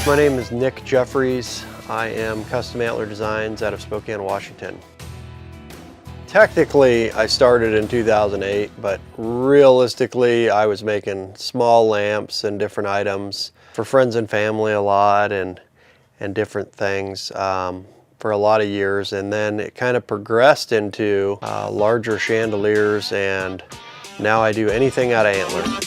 My name is Nick Jeffries. I am Custom Antler Designs out of Spokane, Washington. Technically, I started in 2008, but realistically, I was making small lamps and different items for friends and family a lot and different things for a lot of years. And then it kind of progressed into larger chandeliers, and now I do anything out of antler.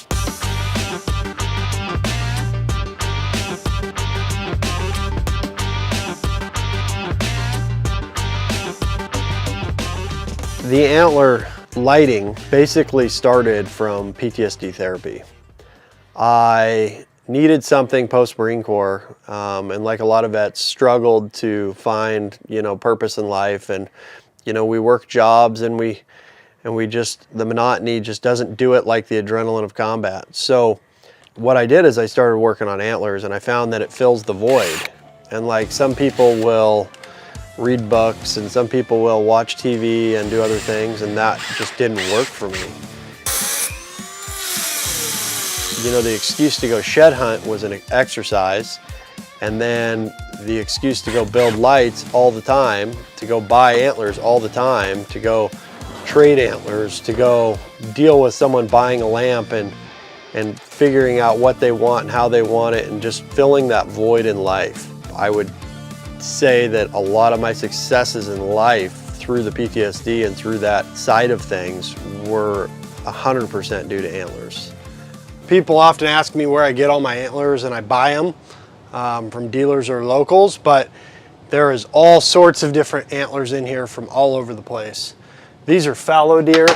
The antler lighting basically started from PTSD therapy. I needed something post-Marine Corps, and like a lot of vets, struggled to find, purpose in life. And, we work jobs and we just, the monotony just doesn't do it like the adrenaline of combat. So what I did is I started working on antlers, and I found that it fills the void. And like some people will read books and some people will watch TV and do other things, and that just didn't work for me. The excuse to go shed hunt was an exercise, and then the excuse to go build lights all the time, to go buy antlers all the time, to go trade antlers, to go deal with someone buying a lamp and figuring out what they want and how they want it, and just filling that void in life. I would say that a lot of my successes in life through the PTSD and through that side of things were 100% due to antlers. People often ask me where I get all my antlers, and I buy them from dealers or locals, but there is all sorts of different antlers in here from all over the place. These are fallow deer,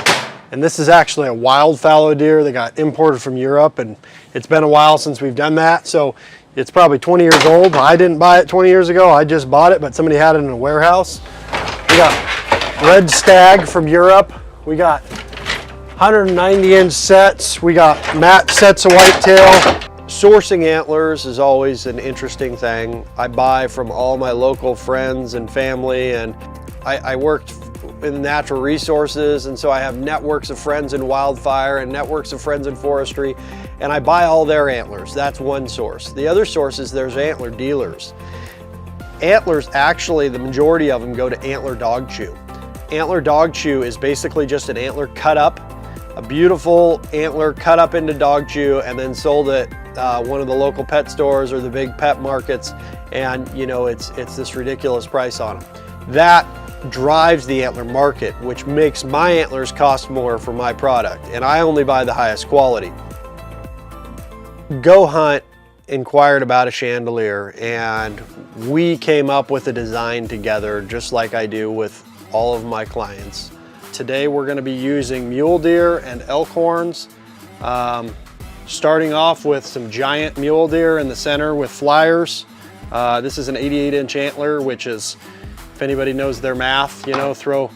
and this is actually a wild fallow deer that got imported from Europe, and it's been a while since we've done that, so it's probably 20 years old. I didn't buy it 20 years ago, I just bought it, but somebody had it in a warehouse. We got red stag from Europe. We got 190-inch sets. We got matte sets of whitetail. Sourcing antlers is always an interesting thing. I buy from all my local friends and family, and I worked in natural resources, and so I have networks of friends in wildfire and networks of friends in forestry, and I buy all their antlers. That's one source. The other source is there's antler dealers. Antlers, actually, the majority of them go to Antler Dog Chew. Antler Dog Chew is basically just an antler cut up, a beautiful antler cut up into dog chew, and then sold at one of the local pet stores or the big pet markets, and it's this ridiculous price on them. That drives the antler market, which makes my antlers cost more for my product, and I only buy the highest quality. GOHUNT inquired about a chandelier, and we came up with a design together, just like I do with all of my clients. Today we're going to be using mule deer and elk horns, starting off with some giant mule deer in the center with flyers. This is an 88-inch antler, which is, if anybody knows their math, throw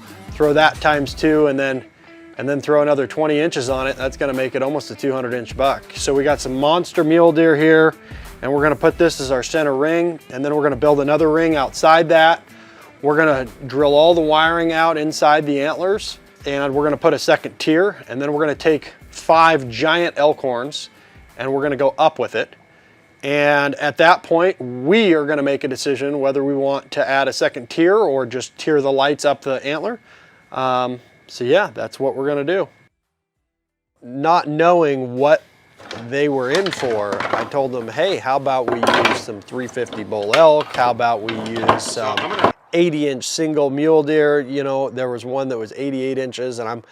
that times 2 and then throw another 20 inches on it. That's gonna make it almost a 200-inch buck. So we got some monster mule deer here, and we're gonna put this as our center ring, and then we're gonna build another ring outside that. We're gonna drill all the wiring out inside the antlers, and we're gonna put a second tier, and then we're gonna take 5 giant elk horns, and we're gonna go up with it. And at that point, we are gonna make a decision whether we want to add a second tier or just tier the lights up the antler. So yeah, that's what we're gonna do. Not knowing what they were in for, I told them, hey, how about we use some 350 bull elk? How about we use some 80-inch single mule deer? There was one that was 88 inches, and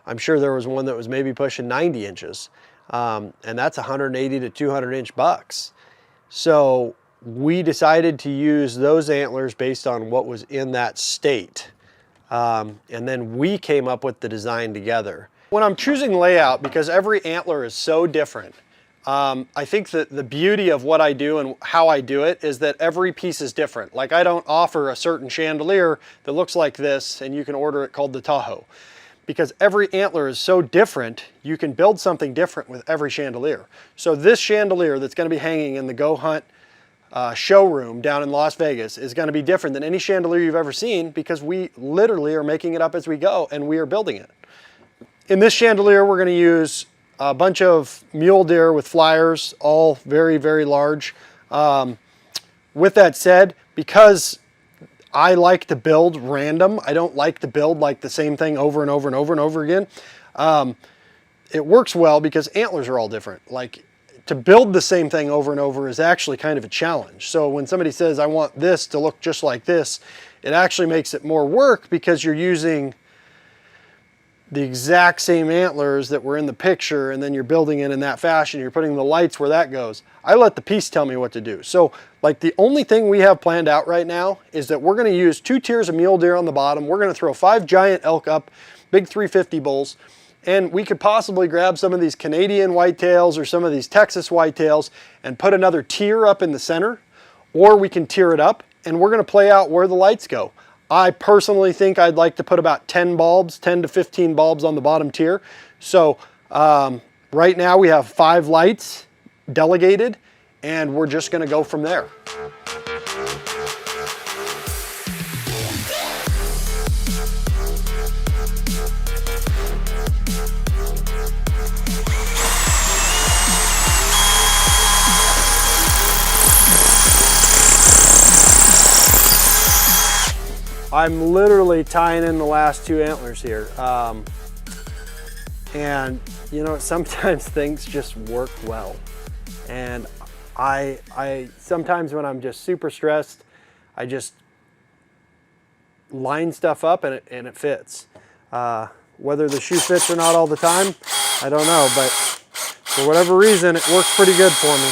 I'm sure there was one that was maybe pushing 90 inches. And that's 180 to 200-inch bucks. So we decided to use those antlers based on what was in that state. And then we came up with the design together. When I'm choosing layout, because every antler is so different, I think that the beauty of what I do and how I do it is that every piece is different. Like, I don't offer a certain chandelier that looks like this and you can order it called the Tahoe. Because every antler is so different, you can build something different with every chandelier. So this chandelier that's gonna be hanging in the GOHUNT showroom down in Las Vegas is gonna be different than any chandelier you've ever seen, because we literally are making it up as we go and we are building it. In this chandelier, we're gonna use a bunch of mule deer with flyers, all very, very large. with that said, because I like to build random, I don't like to build like the same thing over and over and over and over again. It works well because antlers are all different. Like, to build the same thing over and over is actually kind of a challenge. So when somebody says, I want this to look just like this, it actually makes it more work because you're using the exact same antlers that were in the picture, and then you're building it in that fashion. You're putting the lights where that goes. I let the piece tell me what to do. So like the only thing we have planned out right now is that we're gonna use 2 tiers of mule deer on the bottom. We're gonna throw 5 giant elk up, big 350 bulls. And we could possibly grab some of these Canadian whitetails or some of these Texas whitetails and put another tier up in the center, or we can tier it up, and we're gonna play out where the lights go. I personally think I'd like to put about 10 bulbs, 10 to 15 bulbs on the bottom tier. So right now we have 5 lights delegated, and we're just gonna go from there. I'm literally tying in the last 2 antlers here. And you know, sometimes things just work well. And I sometimes when I'm just super stressed, I just line stuff up and it fits. Whether the shoe fits or not all the time, I don't know, but for whatever reason, it works pretty good for me.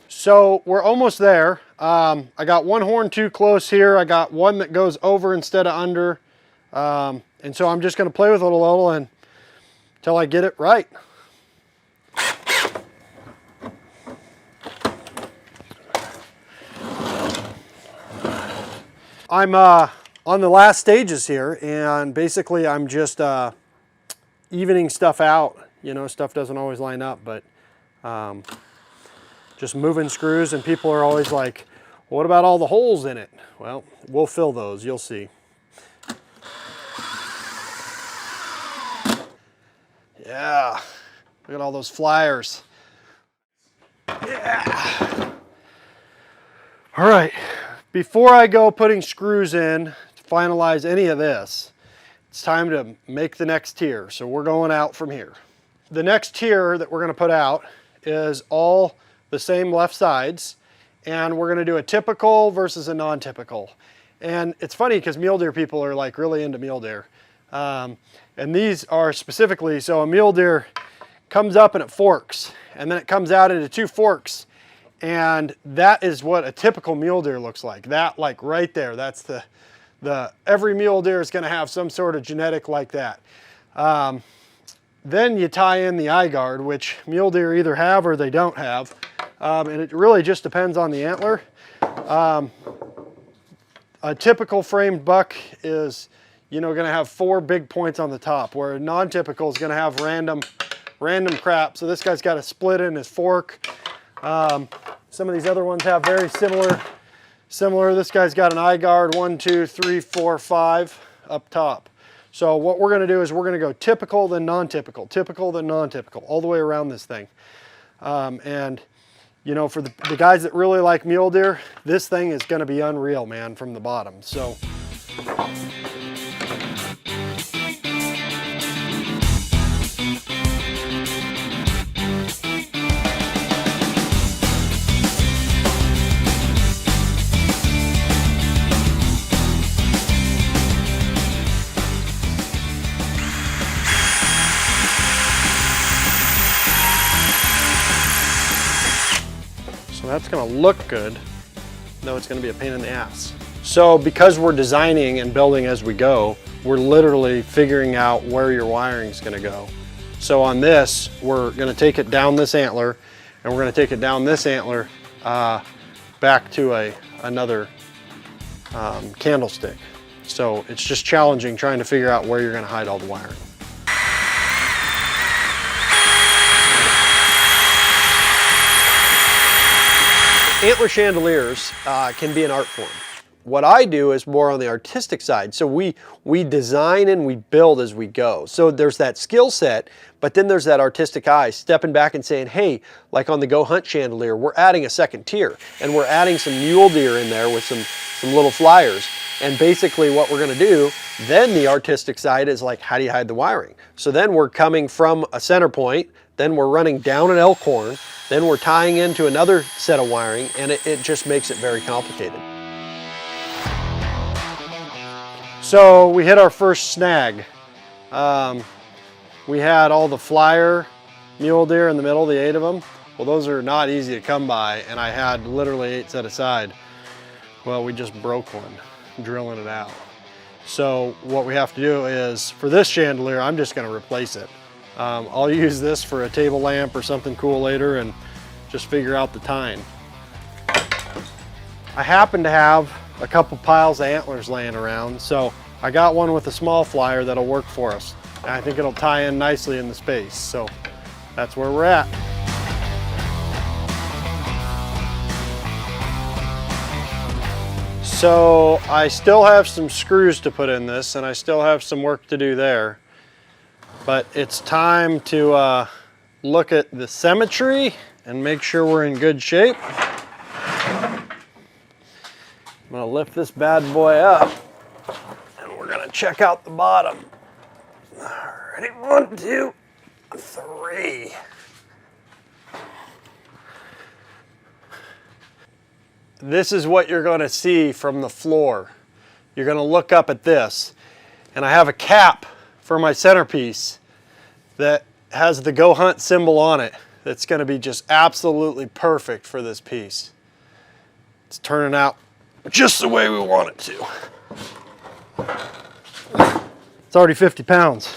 So we're almost there. I got one horn too close here. I got one that goes over instead of under. And so I'm just gonna play with it a little until I get it right. I'm on the last stages here, and basically I'm just evening stuff out. You know, stuff doesn't always line up, but just moving screws, and people are always like, what about all the holes in it? Well, we'll fill those, you'll see. Yeah, look at all those flyers. Yeah. All right, before I go putting screws in to finalize any of this, it's time to make the next tier. So we're going out from here. The next tier that we're gonna put out is all the same left sides, and we're gonna do a typical versus a non-typical. And it's funny because mule deer people are like really into mule deer. And these are specifically, so a mule deer comes up and it forks, and then it comes out into 2 forks. And that is what a typical mule deer looks like. That, like right there, that's every mule deer is gonna have some sort of genetic like that. Then you tie in the eye guard, which mule deer either have or they don't have. And it really just depends on the antler. A typical framed buck is, you know, gonna have 4 big points on the top, where a non-typical is gonna have random crap. So this guy's got a split in his fork. Some of these other ones have very similar. This guy's got an eye guard, 1, 2, 3, 4, 5 up top. So what we're gonna do is we're gonna go typical, then non-typical, typical, then non-typical, all the way around this thing. And you know, for the guys that really like mule deer, this thing is gonna be unreal, man, from the bottom. So. That's gonna look good, though it's gonna be a pain in the ass. So because we're designing and building as we go, we're literally figuring out where your wiring is gonna go. So on this, we're gonna take it down this antler, and we're gonna take it down this antler back to another candlestick. So it's just challenging trying to figure out where you're gonna hide all the wiring. Antler chandeliers can be an art form. What I do is more on the artistic side. So we design and we build as we go. So there's that skill set, but then there's that artistic eye, stepping back and saying, hey, like on the GOHUNT Chandelier, we're adding a second tier, and we're adding some mule deer in there with some little flyers. And basically what we're gonna do, then the artistic side is like, how do you hide the wiring? So then we're coming from a center point, then we're running down an elk horn, then we're tying into another set of wiring, and it just makes it very complicated. So we hit our first snag. We had all the flyer mule deer in the middle, the 8 of them. Well, those are not easy to come by, and I had literally 8 set aside. Well, we just broke one, drilling it out. So what we have to do is, for this chandelier, I'm just gonna replace it. I'll use this for a table lamp or something cool later and just figure out the tine. I happen to have a couple piles of antlers laying around, so I got one with a small flyer that'll work for us. And I think it'll tie in nicely in the space, so that's where we're at. So I still have some screws to put in this, and I still have some work to do there. But it's time to look at the symmetry and make sure we're in good shape. I'm gonna lift this bad boy up, and we're gonna check out the bottom. Ready, 1, 2, 3. This is what you're gonna see from the floor. You're gonna look up at this, and I have a cap for my centerpiece that has the GOHUNT symbol on it. That's gonna be just absolutely perfect for this piece. It's turning out just the way we want it to. It's already 50 pounds.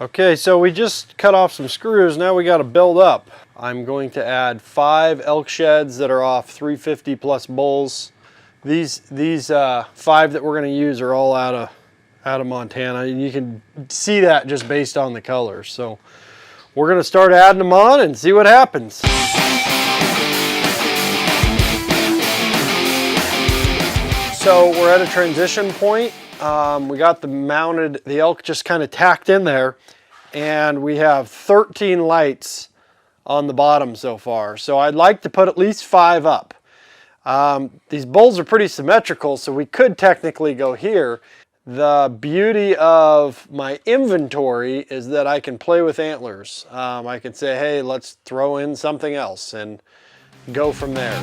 Okay, so we just cut off some screws. Now we got to build up. I'm going to add 5 elk sheds that are off 350 plus bulls. These 5 that we're going to use are all out of Montana, and you can see that just based on the colors. So we're going to start adding them on and see what happens. So we're at a transition point. We got the elk just kind of tacked in there, and we have 13 lights on the bottom so far. So I'd like to put at least 5 up. These bulls are pretty symmetrical, so we could technically go here. The beauty of my inventory is that I can play with antlers. I can say, hey, let's throw in something else and go from there.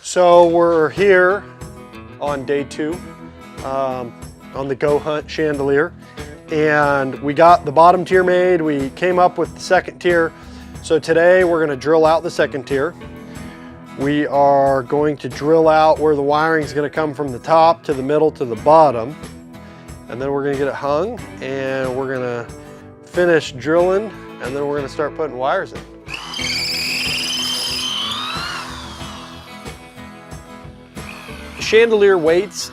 So we're here on day 2 on the GOHUNT Chandelier, and we got the bottom tier made. We came up with the second tier. So today we're going to drill out the second tier. We are going to drill out where the wiring is going to come from the top to the middle to the bottom, and then we're going to get it hung, and we're going to finish drilling, and then we're going to start putting wires in. Chandelier weights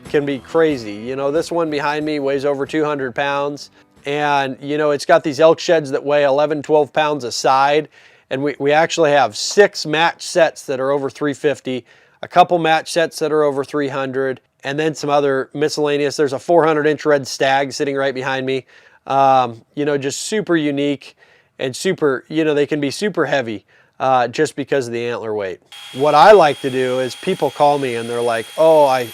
can be crazy. You know, this one behind me weighs over 200 pounds. And you know, it's got these elk sheds that weigh 11, 12 pounds a side. And we actually have 6 match sets that are over 350, a couple match sets that are over 300, and then some other miscellaneous. There's a 400-inch red stag sitting right behind me. You know, just super unique and super, you know, they can be super heavy just because of the antler weight. What I like to do is people call me and they're like, oh, I'm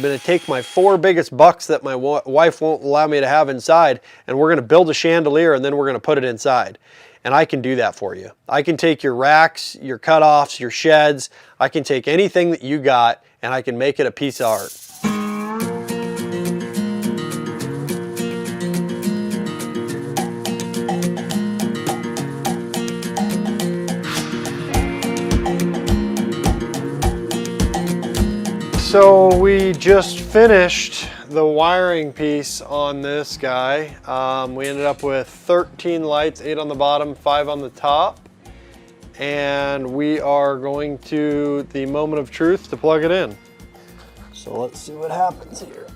gonna take my 4 biggest bucks that my wife won't allow me to have inside, and we're gonna build a chandelier and then we're gonna put it inside. And I can do that for you. I can take your racks, your cutoffs, your sheds. I can take anything that you got and I can make it a piece of art. So we just finished the wiring piece on this guy. We ended up with 13 lights, 8 on the bottom, 5 on the top. And we are going to the moment of truth to plug it in. So let's see what happens here.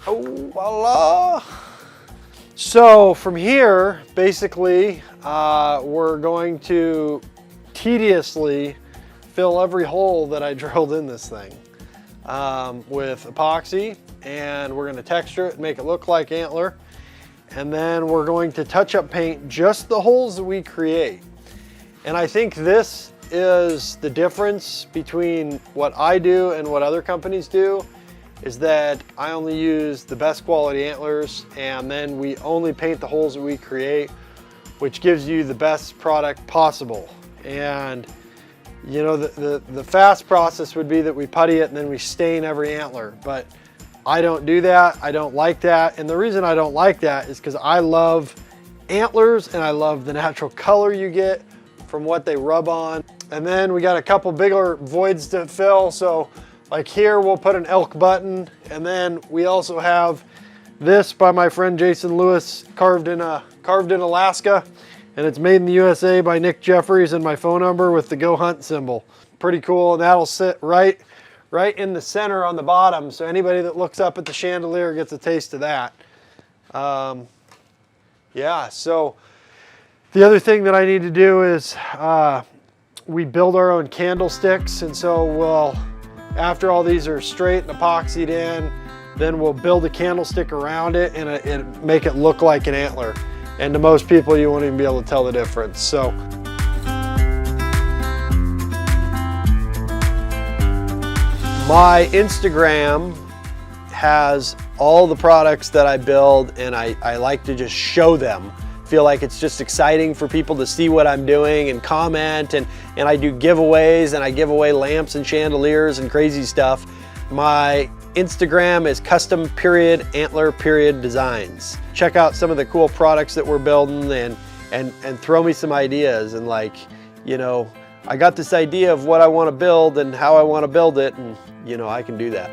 Oh, voila. So from here, basically, we're going to tediously fill every hole that I drilled in this thing with epoxy, and we're going to texture it and make it look like antler. And then we're going to touch up paint just the holes that we create. And I think this is the difference between what I do and what other companies do, is that I only use the best quality antlers, and then we only paint the holes that we create, which gives you the best product possible. And you know, the fast process would be that we putty it and then we stain every antler, but I don't do that. I don't like that. And the reason I don't like that is because I love antlers and I love the natural color you get from what they rub on. And then we got a couple bigger voids to fill. So like here, we'll put an elk button. And then we also have this by my friend Jason Lewis, carved in Alaska. And it's made in the USA by Nick Jeffries, and my phone number with the GOHUNT symbol. Pretty cool, and that'll sit right in the center on the bottom, so anybody that looks up at the chandelier gets a taste of that. Yeah, so the other thing that I need to do is we build our own candlesticks, and so we'll, after all these are straight and epoxied in, then we'll build a candlestick around it and make it look like an antler. And to most people, you won't even be able to tell the difference. So my Instagram has all the products that I build, and I like to just show them. Feel like it's just exciting for people to see what I'm doing and comment, and I do giveaways, and I give away lamps and chandeliers and crazy stuff. My Instagram is Custom Antler Designs. Check out some of the cool products that we're building, and throw me some ideas, and like, you know, I got this idea of what I want to build and how I want to build it, and you know, I can do that.